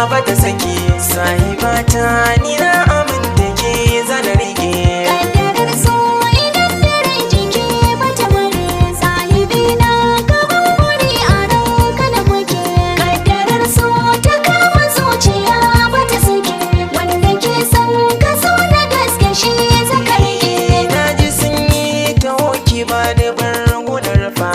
bata saki sahibata ni na aminta ke zana rike kaddarar so idan dare jiki bata bari sahibina gaban buri a ranka da muke kaddarar so ta kama zuciya bata saki wanda ke son ka so na gaske shi zaka rike na ji sun yi ta hoki ba da bar gudar fa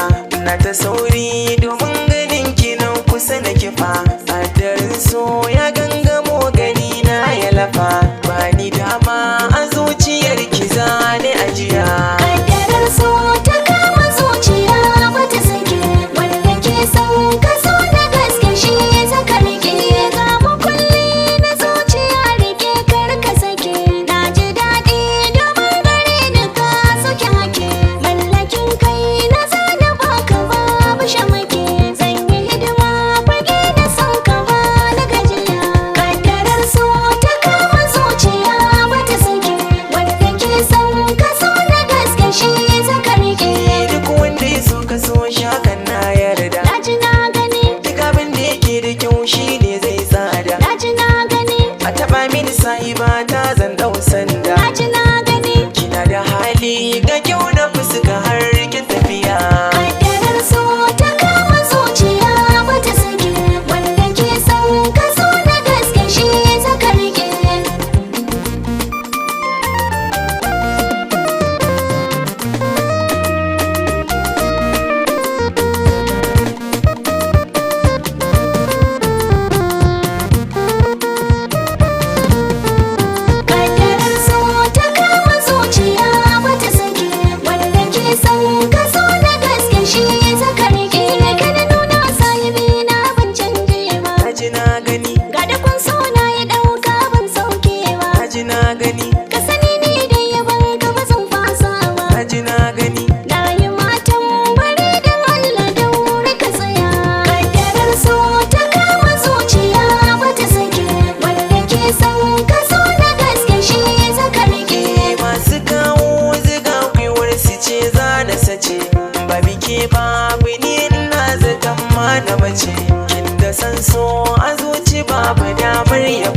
na ta sauri domin ganin kinan kusa na kifa addarin so ya gangamo gani na ya lafa ba ni dama a zuciyar ki zane ajiya kaddarar so ta kama zuciya bata saki wanda ke son ka so na gaske shi zaka rike ga makulli na zuciya rike kar ka sake na ji daɗi domin gare ni ka soke hake mallakin kai na zana baka babu shamake zan yi hidima fage da son ka ba na gajiya kaddarar so ta kama zuciya bata saki wanda ke son ka so na gaske shi zaka rike duk wanda ya so ka so shakan na yarda na ji na gani duk abin da yake da kyau shi ne zai tsada na ji na gani a taba mini sahiba ta zan dau sanda na ji na gani kina da hali ga kyau da fuska har kin tafiya kaddarar so ta kama zuciya bata saki wanda ke son ka so na gaske shi zaka rike kaddarar so ta kama zuciya bata saki wanda ke son ka so na gaske shi zaka rike kada nuna sahibi na ban canje ba na ji na gani ga da kun so na ya dauka ban sauke ba na ji na gani ka sani ni da yaban ka ba zan fasa ba na ji na gani na yi matan bare da Allah da wuri ka tsaya kaddarar so ta kama zuciya bata saki wanda ke son ka so na gaske shi zaka rike masu kawo ziga gwiwar su ce za na sace ba bike ba ni na zaton ma na mace kin da san so a zuci babu damar ya